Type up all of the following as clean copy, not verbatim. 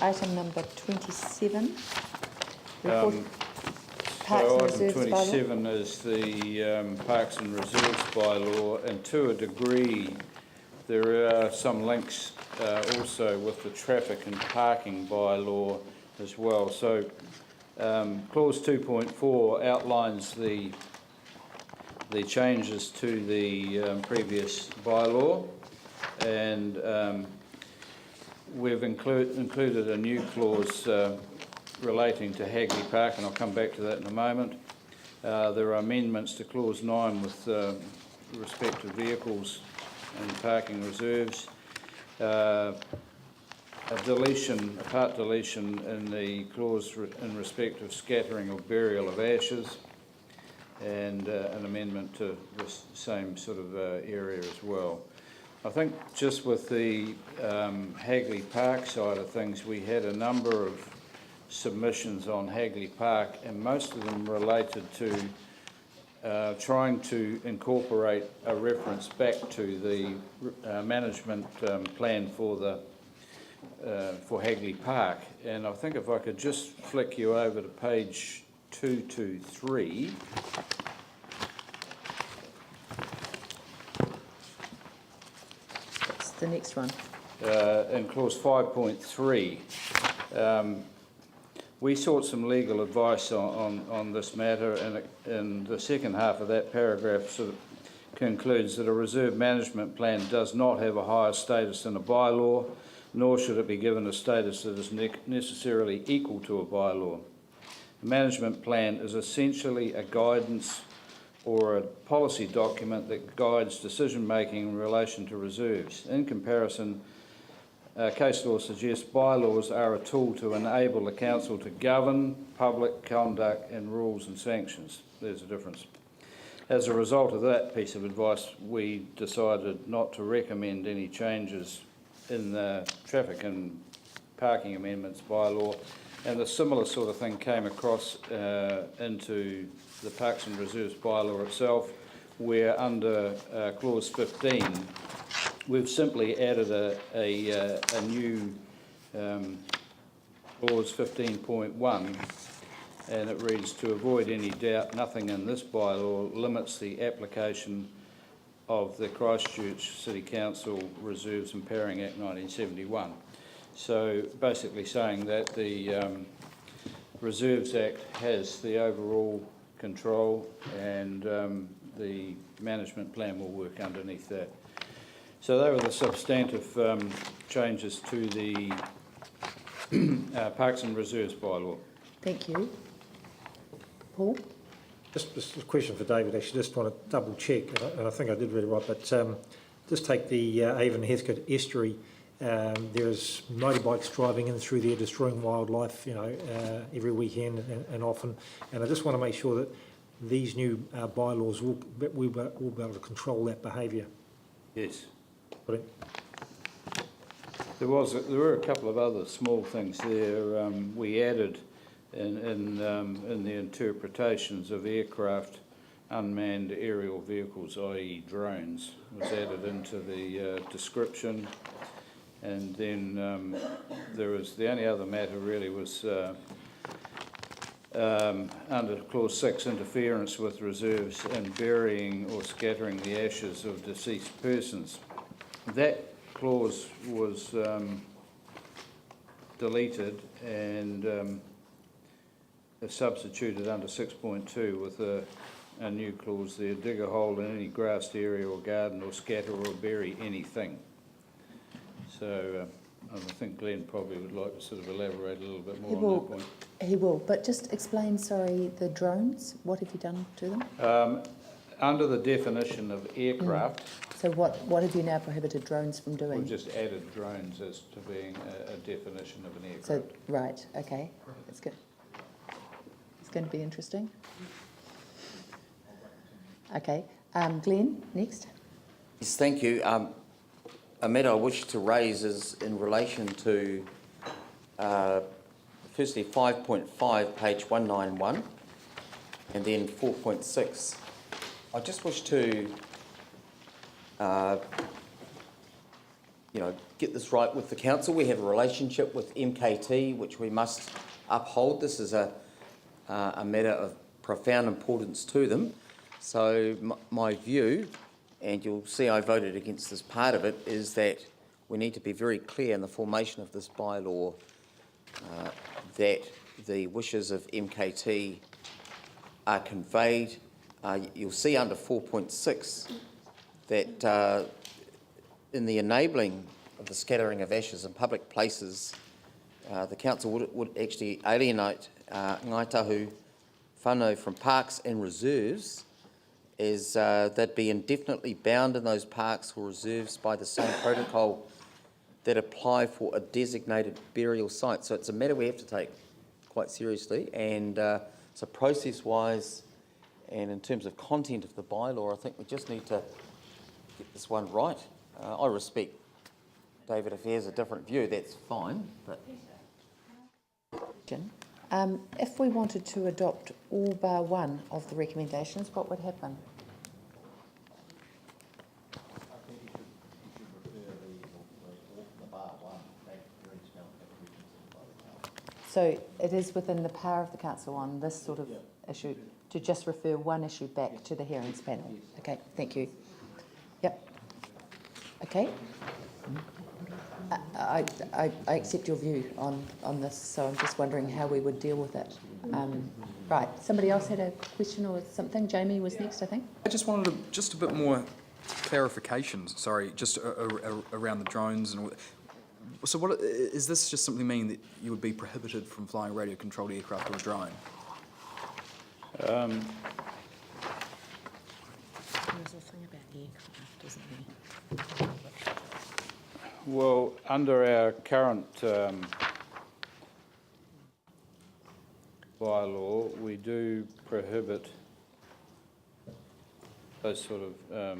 item number 27. Report Parks So and item Reserves bylaw. 27 is the Parks and Reserves bylaw, and to a degree there are some links also with the traffic and parking bylaw as well. So clause 2.4 outlines the changes to the previous bylaw, and we've included a new clause relating to Hagley Park, and I'll come back to that in a moment. There are amendments to clause 9 with respect to vehicles and parking reserves. A part deletion in the clause in respect of scattering or burial of ashes, and an amendment to this same sort of area as well. I think just with the Hagley Park side of things, we had a number of submissions on Hagley Park, and most of them related to trying to incorporate a reference back to the management plan for Hagley Park. And I think if I could just flick you over to page 223. That's the next one. In clause 5.3, we sought some legal advice on this matter, and the second half of that paragraph sort of concludes that a reserve management plan does not have a higher status than a bylaw, nor should it be given a status that is necessarily equal to a bylaw. A management plan is essentially a guidance or a policy document that guides decision making in relation to reserves. In comparison, case law suggests bylaws are a tool to enable the council to govern public conduct and rules and sanctions. There's a difference. As a result of that piece of advice, we decided not to recommend any changes in the traffic and parking amendments bylaw, and a similar sort of thing came across into the Parks and Reserves bylaw itself, where under clause 15 we've simply added a new clause 15.1, and it reads, to avoid any doubt, nothing in this bylaw limits the application of the Christchurch City Council Reserves and Pairing Act 1971. So basically saying that the Reserves Act has the overall control, and the management plan will work underneath that. So they were the substantive changes to the Parks and Reserves bylaw. Thank you. Paul? Just a question for David. Actually, just want to double check, and I think I did read it right, but just take the Avon Heathcote estuary. There's motorbikes driving in through there, destroying wildlife, every weekend and often. And I just want to make sure that these new bylaws will be able to control that behaviour. Yes. Brilliant. There were a couple of other small things there. We added in the interpretations of aircraft, unmanned aerial vehicles, i.e. drones, was added into the description. And then there was the only other matter really was under clause 6, interference with reserves and burying or scattering the ashes of deceased persons. That clause was deleted and substituted under 6.2 with a new clause there, dig a hole in any grassed area or garden or scatter or bury anything. So I think Glenn probably would like to sort of elaborate a little bit more on that point. He will, but just explain, sorry, the drones, what have you done to them? Under the definition of aircraft, So what have you now prohibited drones from doing? we've just added drones as to being a definition of an aircraft. So, right, okay, that's good. It's going to be interesting. Okay, Glenn, next. Yes, thank you. A matter I wish to raise is in relation to, firstly, 5.5, page 191, and then 4.6. I just wish to get this right with the council. We have a relationship with MKT, which we must uphold. This is a matter of profound importance to them. So my view, and you'll see I voted against this part of it, is that we need to be very clear in the formation of this bylaw that the wishes of MKT are conveyed. You'll see under 4.6 that in the enabling of the scattering of ashes in public places, the council would actually alienate Ngāi Tahu whānau from parks and reserves, as they'd be indefinitely bound in those parks or reserves by the same protocol that apply for a designated burial site. So it's a matter we have to take quite seriously, and so process-wise and in terms of content of the bylaw, I think we just need to get this one right. I respect David, if he has a different view, that's fine, but... If we wanted to adopt all bar one of the recommendations, what would happen? So it is within the power of the council on this sort of issue to just refer one issue back to the hearings panel. Okay, thank you. Yep. Okay. I accept your view on this, so I'm just wondering how we would deal with it. Right, somebody else had a question or something? Jamie was next, I think. I just wanted just a bit more clarification, sorry, just around the drones. And so what is this just simply mean that you would be prohibited from flying a radio-controlled aircraft or a drone? There's a thing about aircraft, isn't there? Well, under our current bylaw, we do prohibit those sort of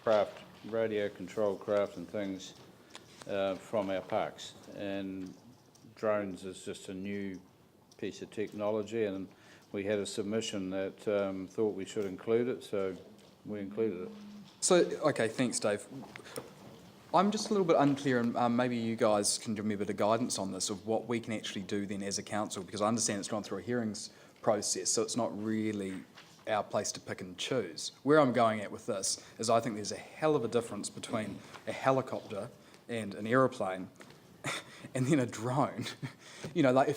craft, radio-controlled craft and things from our parks. And drones is just a new piece of technology, and we had a submission that thought we should include it, so we included it. So, okay, thanks, Dave. I'm just a little bit unclear, and maybe you guys can give me a bit of guidance on this, of what we can actually do then as a council, because I understand it's gone through a hearings process, so it's not really our place to pick and choose. Where I'm going at with this is I think there's a hell of a difference between a helicopter and an aeroplane and then a drone. You know, like,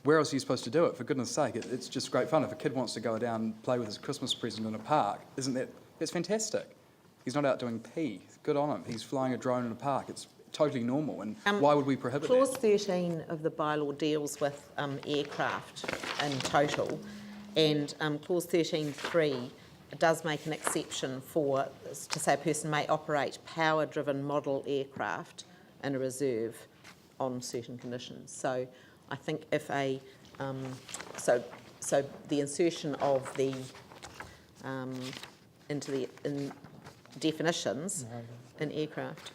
where else are you supposed to do it? For goodness sake, it's just great fun. If a kid wants to go down and play with his Christmas present in a park, that's fantastic. He's not out doing pee. Good on him. He's flying a drone in a park. It's totally normal. And why would we prohibit Clause that? 13 of the bylaw deals with aircraft in total, and clause 13.3 does make an exception to say a person may operate power-driven model aircraft in a reserve on certain conditions. So I think if so the insertion of the in definitions in aircraft.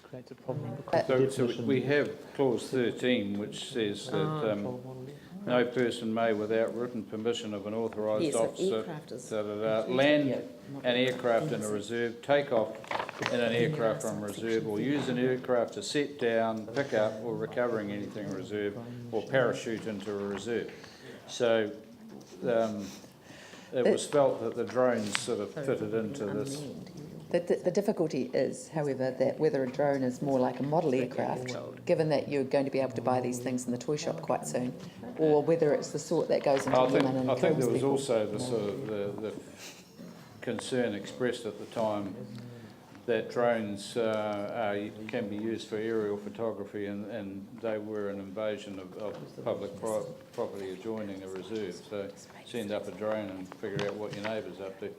So we have clause 13, which says that no person may, without written permission of an authorised officer, land an aircraft in a reserve, take off in an aircraft from reserve, or use an aircraft to set down, pick up, or recovering anything in reserve, or parachute into a reserve. So it was felt that the drones sort of fitted into this. The difficulty is, however, that whether a drone is more like a model aircraft, given that you're going to be able to buy these things in the toy shop quite soon, or whether it's the sort that goes into Yemen and I think kills there was people. also the sort of the concern expressed at the time that drones can be used for aerial photography, and they were an invasion of public property adjoining a reserve. So send up a drone and figure out what your neighbour's up to.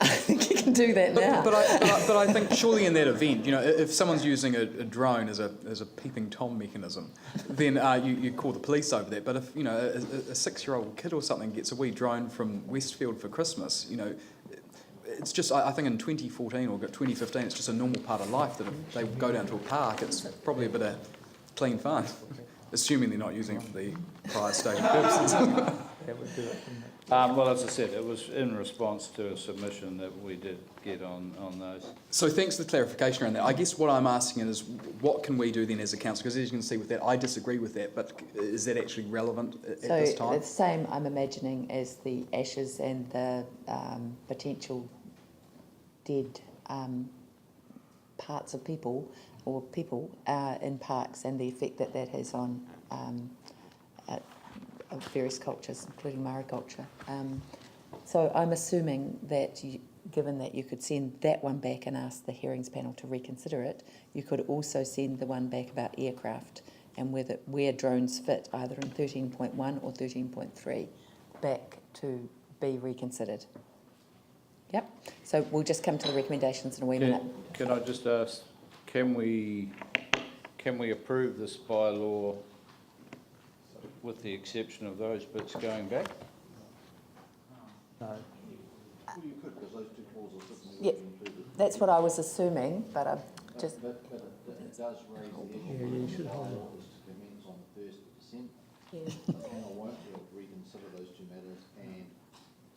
I think you can do that now. But I think surely in that event, you know, if someone's using a drone as a peeping Tom mechanism, then you call the police over that. But if, you know, a 6-year-old kid or something gets a wee drone from Westfield for Christmas, you know, it's just, I think in 2014 or 2015, it's just a normal part of life that if they go down to a park, it's probably a bit of clean fun, assuming they're not using it for the prior stated purposes. That would do it, wouldn't it? Well, as I said, it was in response to a submission that we did get on those. So thanks for the clarification around that. I guess what I'm asking is, what can we do then as a council? Because as you can see with that, I disagree with that, but is that actually relevant at this So time? the same, I'm imagining, as the ashes and the potential dead parts of people or people in parks and the effect that that has on various cultures, including Maori culture. So I'm assuming that, given that you could send that one back and ask the hearings panel to reconsider it, you could also send the one back about aircraft and where drones fit, either in 13.1 or 13.3, back to be reconsidered. Yep. So we'll just come to the recommendations in a wee minute. Can I just ask, can we approve this bylaw with the exception of those bits going back? No. Yeah, that's what I was assuming, but I'm just. But it does raise the issue. Yeah, you should hold it. Bylaw is to commence on the 1st of December. Yeah. The panel won't be able to reconsider those two matters, and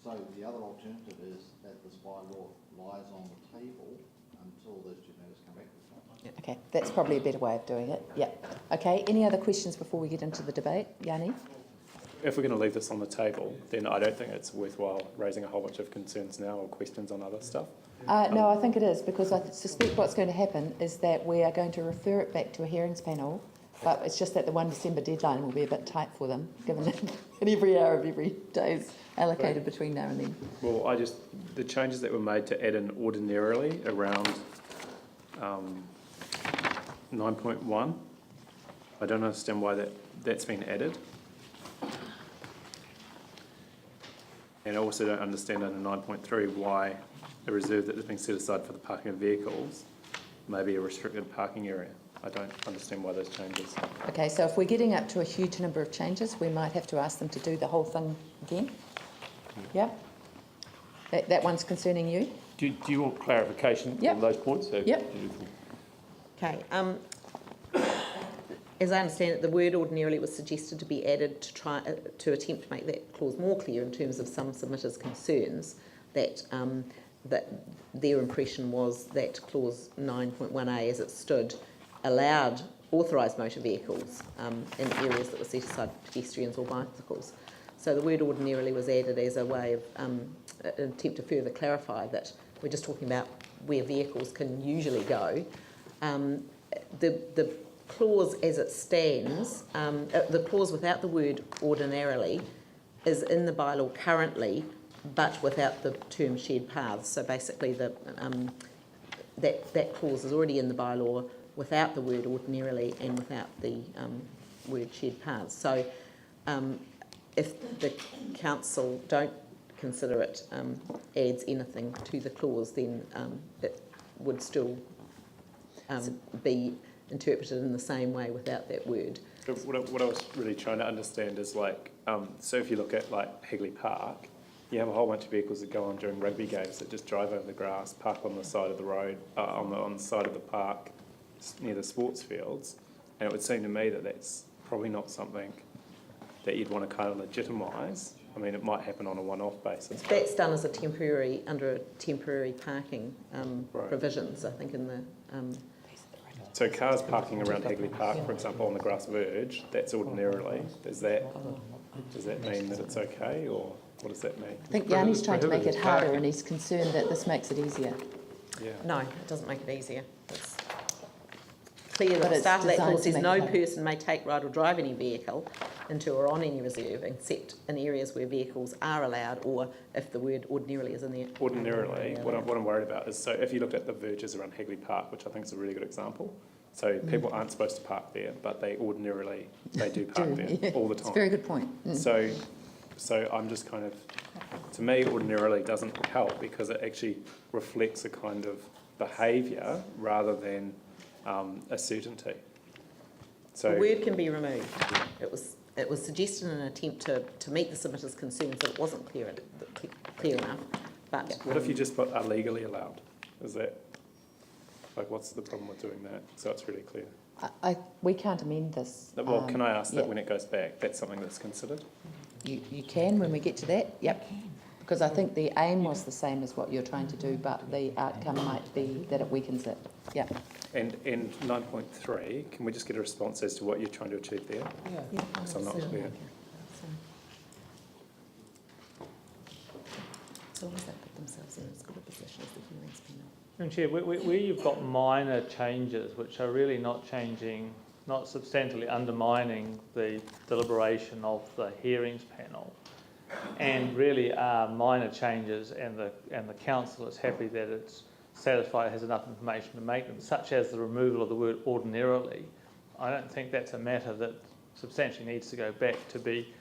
so the other alternative is that this bylaw lies on the table until those two matters come back. Okay, that's probably a better way of doing it. Yeah. Okay, any other questions before we get into the debate? Yanni? If we're going to leave this on the table, then I don't think it's worthwhile raising a whole bunch of concerns now or questions on other stuff. No, I think it is, because I suspect what's going to happen is that we are going to refer it back to a hearings panel, but it's just that the 1 December deadline will be a bit tight for them, given that every hour of every day is allocated between now and then. Well, the changes that were made to add in ordinarily around 9.1, I don't understand why that's been added. And I also don't understand under 9.3 why a reserve that has been set aside for the parking of vehicles may be a restricted parking area. I don't understand why those changes. Okay, so if we're getting up to a huge number of changes, we might have to ask them to do the whole thing again. Yeah? That one's concerning you? Do you want clarification Yep. on those points? Yep. Okay, as I understand it, the word ordinarily was suggested to be added to try to attempt to make that clause more clear in terms of some submitters' concerns that that their impression was that clause 9.1a, as it stood, allowed authorised motor vehicles in areas that were set aside for pedestrians or bicycles. So the word ordinarily was added as a way of an attempt to further clarify that we're just talking about where vehicles can usually go. The clause as it stands, the clause without the word ordinarily is in the bylaw currently, but without the term shared paths. So basically that clause is already in the bylaw without the word ordinarily and without the word shared paths. So if the council don't consider it adds anything to the clause, then it would still be interpreted in the same way without that word. So what I was really trying to understand is so if you look at Hagley Park, you have a whole bunch of vehicles that go on during rugby games that just drive over the grass, park on the side of the road, on the side of the park near the sports fields, and it would seem to me that that's probably not something that you'd want to kind of legitimise. I mean, it might happen on a one-off basis. That's done as a temporary, under temporary parking Right. provisions, I think, in the... So cars parking around Hagley Park, for example, on the grass verge, that's ordinarily. Does that mean that it's okay, or what does that mean? I think Yanni's trying to make it harder and he's concerned that this makes it easier. Yeah. No, it doesn't make it easier. It's clear that But the it's start of that designed clause to says make no it harder. person may take, ride or drive any vehicle into or on any reserve except in areas where vehicles are allowed, or if the word ordinarily is in there. Ordinarily, what I'm worried about is, so if you looked at the verges around Hagley Park, which I think is a really good example, so people aren't supposed to park there, but they do park there all the time. It's a very good point. So I'm just kind of, to me, ordinarily doesn't help because it actually reflects a kind of behaviour rather than a certainty. So The word can be removed. It was suggested in an attempt to meet the submitter's concerns that it wasn't clear enough. But what if you just put are legally allowed? Is that, what's the problem with doing that? So it's really clear. We can't amend this. Well, can I ask that yeah. when it goes back, that's something that's considered? You can when we get to that, yep. Because I think the aim was the same as what you're trying to do, but the outcome might be that it weakens it, yep. And 9.3, can we just get a response as to what you're trying to achieve there? Yeah, So I'm not clear. So long as they put themselves in as good a position as the hearings panel. And Chair, where you've got minor changes which are really not changing, not substantially undermining the deliberation of the hearings panel, and really are minor changes, and the council is happy that it's satisfied it has enough information to make them, such as the removal of the word ordinarily, I don't think that's a matter that substantially needs to go back to be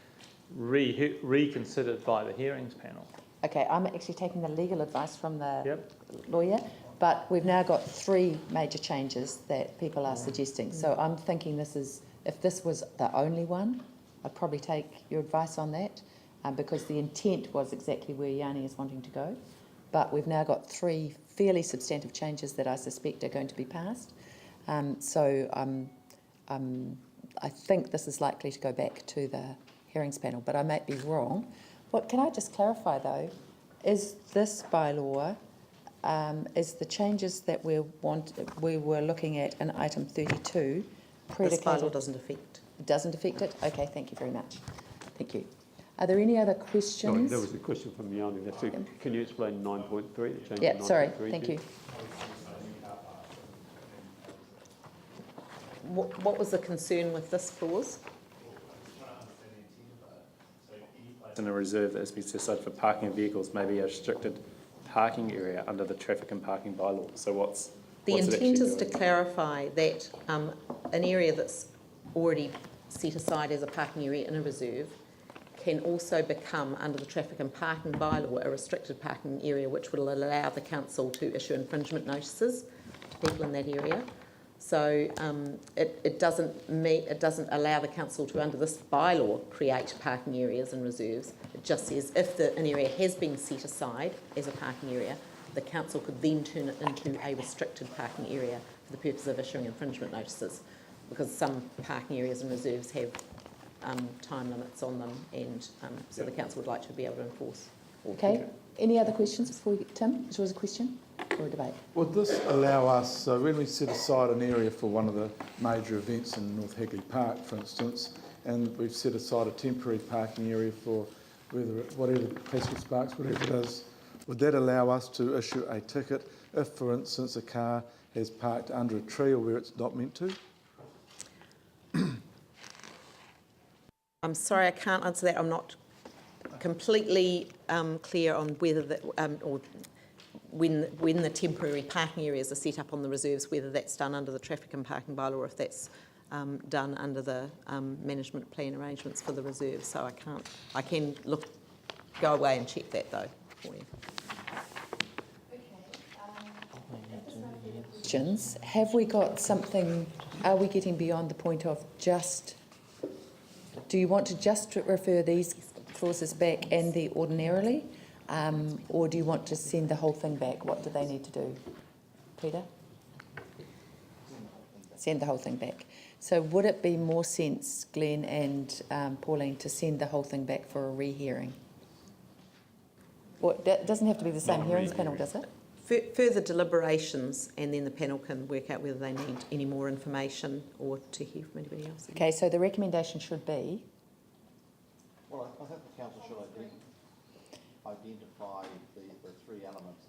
reconsidered by the hearings panel. Okay, I'm actually taking the legal advice from the Yep. lawyer, but we've now got 3 major changes that people are suggesting. So I'm thinking if this was the only one, I'd probably take your advice on that, because the intent was exactly where Yanni is wanting to go. But we've now got 3 fairly substantive changes that I suspect are going to be passed. I think this is likely to go back to the hearings panel, but I might be wrong. What can I just clarify though? Is this bylaw, is the changes that we were looking at in item 32 This predicated? bylaw doesn't affect. It doesn't affect it? Okay, thank you very much. Thank you. Are there any other questions? There was a question from Yanni. Can you explain 9.3? The change Yeah, to sorry, 9.3, thank you. What was the concern with this clause? In a reserve that has been set aside for parking of vehicles may be a restricted parking area under the traffic and parking bylaw. So what's The it intent actually is to doing? clarify that an area that's already set aside as a parking area in a reserve can also become, under the traffic and parking bylaw, a restricted parking area, which will allow the council to issue infringement notices to people in that area. So it doesn't allow the council to, under this bylaw, create parking areas and reserves. It just says if an area has been set aside as a parking area, the council could then turn it into a restricted parking area for the purpose of issuing infringement notices, because some parking areas and reserves have time limits on them, and so the council would like to be able to enforce. Okay, any other questions before we get Tim? There was a question or a debate? Would this allow us, so when we set aside an area for one of the major events in North Hagley Park, for instance, and we've set aside a temporary parking area for whatever Pascal Sparks, whatever it is, would that allow us to issue a ticket if, for instance, a car has parked under a tree or where it's not meant to? I'm sorry, I can't answer that. I'm not completely clear on whether or when the temporary parking areas are set up on the reserves, whether that's done under the traffic and parking bylaw or if that's done under the management plan arrangements for the reserves. So I can go away and check that though for you. Questions? Have we got something, are we getting beyond the point of just, do you want to just refer these clauses back and the ordinarily, or do you want to send the whole thing back? What do they need to do? Peter? Send the whole thing back. So would it be more sense, Glenn and Pauline, to send the whole thing back for a rehearing? Or that doesn't have to be the same hearings panel, does it? Further deliberations, and then the panel can work out whether they need any more information or to hear from anybody else. Okay, so the recommendation should be, Well, I think the council should identify the 3 elements,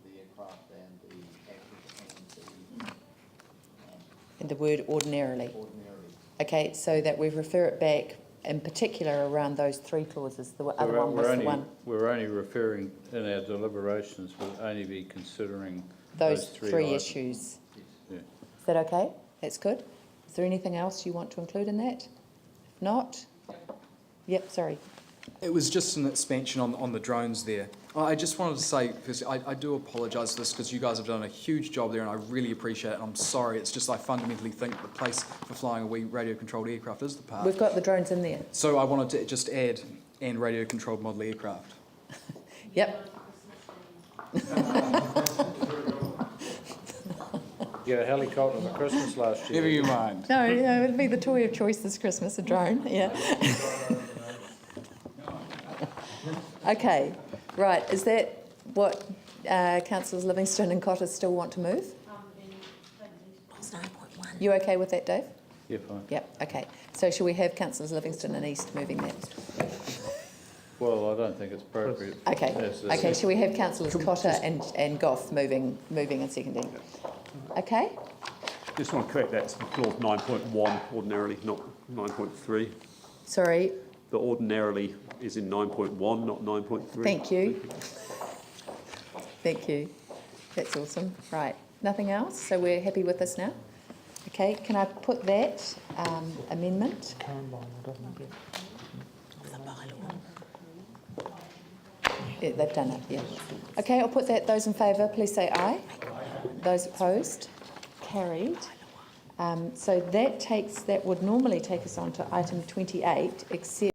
the aircraft and the active and the word ordinarily. ordinarily. Okay, so that we refer it back in particular around those 3 clauses. The other one was the one. We're only referring, in our deliberations, we'll only be considering Those 3 3 items. issues. Yeah. Is that okay? That's good. Is there anything else you want to include in that? If not? Yep, sorry. It was just an expansion on the drones there. I just wanted to say, because I do apologise for this, because you guys have done a huge job there and I really appreciate it, and I'm sorry, it's just I fundamentally think the place for flying a wee radio-controlled aircraft is the park. We've got the drones in there. So I wanted to just add, and radio-controlled model aircraft. Yep. You got a helicopter for Christmas last year. Never you mind. No, it'll be the toy of choice this Christmas, a drone, yeah. Okay, right, is that what councillors Livingston and Cotter still want to move? It's 9.1. You okay with that, Dave? Yeah, fine. Yep, okay. So shall we have councillors Livingston and East moving that? Well, I don't think it's appropriate. Okay, As the- okay, shall we have councillors Cotter and Goff moving and seconding? Okay, Just want to correct that, it's clause 9.1 ordinarily, not 9.3. sorry, The ordinarily is in 9.1, not 9.3. thank you. Thank you. That's awesome. Right, nothing else? So we're happy with this now? Okay, can I put that amendment? Yeah, they've done it, yeah. Okay, I'll put that. Those in favour, please say aye. Those opposed? Carried. So that would normally take us on to item 28, except